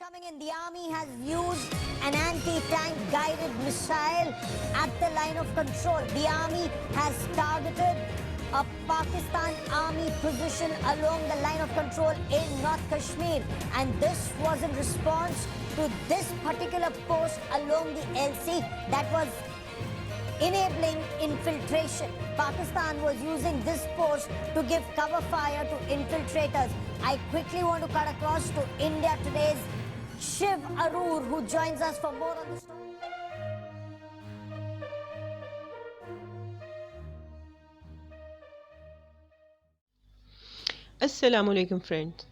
coming in. The army has used an anti-tank guided missile at the line of control. The army has targeted a Pakistan army position along the line of control in North Kashmir, and this was in response to this particular post along the LC that was enabling infiltration. Pakistan was using this post to give cover fire to infiltrators. I quickly want to cut across to India Today's Shiv Arur, who joins us for more on the story. अस्सलामुअलैकुम friends.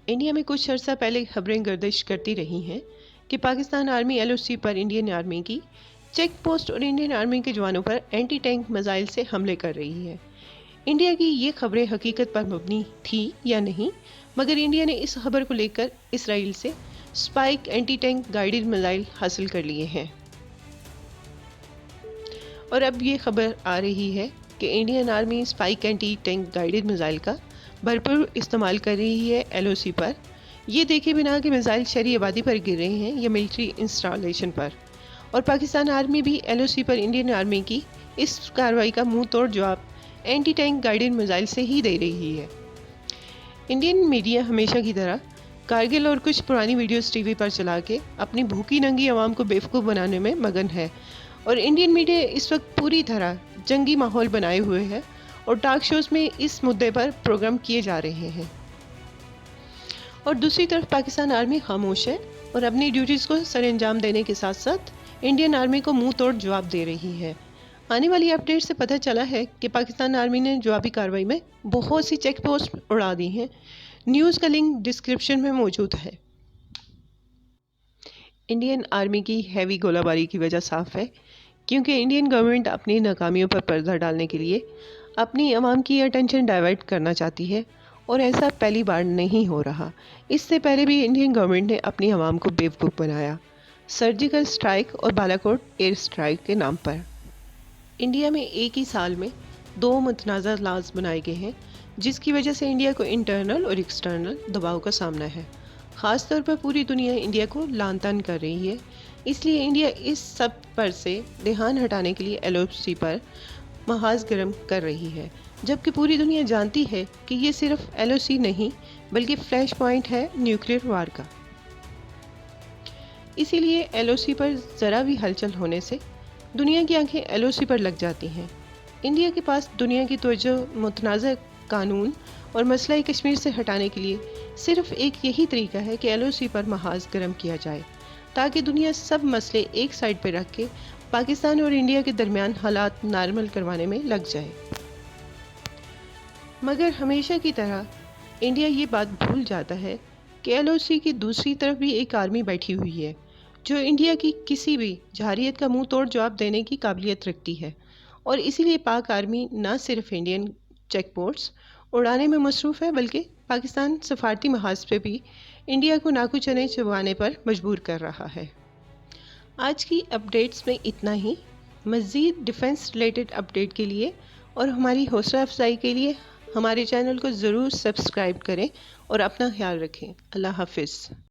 India में कुछ अर्सा पहले खबरें गर्दिश करती रही हैं कि Pakistan army LOC पर इंडियन आर्मी की चेक पोस्ट और इंडियन आर्मी के जवानों पर एंटी टैंक मिसाइल से हमले कर रही है। इंडिया की ये खबरें हकीकत पर मबनी थी या नहीं, मगर इंडिया ने इस खबर को लेकर इसराइल से spike anti tank guided missile हासिल कर लिए हैं और अब ये खबर आ रही है कि Indian army spike anti tank guided missile का भरपूर इस्तेमाल कर रही है एलओसी पर, ये देखे बिना कि मिसाइल शहरी आबादी पर गिर रहे हैं या मिलिट्री इंस्टॉलेशन पर। और पाकिस्तान आर्मी भी एलओसी पर इंडियन आर्मी की इस कार्रवाई का मुंह तोड़ जवाब एंटी टैंक गाइडेड मिसाइल से ही दे रही है। इंडियन मीडिया हमेशा की तरह कारगिल और कुछ पुरानी वीडियोस टीवी पर चला के अपनी भूखी नंगी आवाम को बेवकूफ़ बनाने में मगन है, और इंडियन मीडिया इस वक्त पूरी तरह जंगी माहौल बनाए हुए है और टॉक शोज़ में इस मुद्दे पर प्रोग्राम किए जा रहे हैं। और दूसरी तरफ पाकिस्तान आर्मी खामोश है और अपनी ड्यूटीज़ को सर अंजाम देने के साथ साथ इंडियन आर्मी को मुंह तोड़ जवाब दे रही है। आने वाली अपडेट से पता चला है कि पाकिस्तान आर्मी ने जवाबी कार्रवाई में बहुत सी चेक पोस्ट उड़ा दी हैं। न्यूज़ का लिंक डिस्क्रिप्शन में मौजूद है। इंडियन आर्मी की हैवी गोलाबारी की वजह साफ है, क्योंकि इंडियन गवर्नमेंट अपनी नाकामियों पर पर्दा डालने के लिए अपनी आवाम की अटेंशन डाइवर्ट करना चाहती है, और ऐसा पहली बार नहीं हो रहा। इससे पहले भी इंडियन गवर्नमेंट ने अपनी आवाम को बेवकूफ़ बनाया, सर्जिकल स्ट्राइक और बालाकोट एयर स्ट्राइक के नाम पर। इंडिया में एक ही साल में 2 मुतनाज़ा लॉज बनाए गए हैं, जिसकी वजह से इंडिया को इंटरनल और एक्सटर्नल दबाव का सामना है। ख़ास तौर पर पूरी दुनिया इंडिया को लान तान कर रही है, इसलिए इंडिया इस सब पर से ध्यान हटाने के लिए एलओसी पर महाज गर्म कर रही है, जबकि पूरी दुनिया जानती है कि ये सिर्फ एलओसी नहीं बल्कि फ्लैश पॉइंट है न्यूक्लियर वार का। इसीलिए एलओसी पर ज़रा भी हलचल होने से दुनिया की आंखें एलओसी पर लग जाती हैं। इंडिया के पास दुनिया की तवज्जो मुतनाज़ा कानून और मसला कश्मीर से हटाने के लिए सिर्फ एक यही तरीका है कि एलओसी पर महाज गर्म किया जाए, ताकि दुनिया सब मसले एक साइड पर रख के पाकिस्तान और इंडिया के दरमियान हालात नॉर्मल करवाने में लग जाए। मगर हमेशा की तरह इंडिया ये बात भूल जाता है कि एलओसी की दूसरी तरफ भी एक आर्मी बैठी हुई है, जो इंडिया की किसी भी जहारियत का मुंह तोड़ जवाब देने की काबिलियत रखती है। और इसीलिए पाक आर्मी न सिर्फ इंडियन चेक पोस्ट्स उड़ाने में मसरूफ़ है, बल्कि पाकिस्तान सफारती महाज पे भी इंडिया को नाकू चने चबाने पर मजबूर कर रहा है। आज की अपडेट्स में इतना ही। मज़ीद डिफेंस रिलेटेड अपडेट के लिए और हमारी हौसला अफजाई के लिए हमारे चैनल को ज़रूर सब्सक्राइब करें और अपना ख्याल रखें। अल्लाह हाफिज़।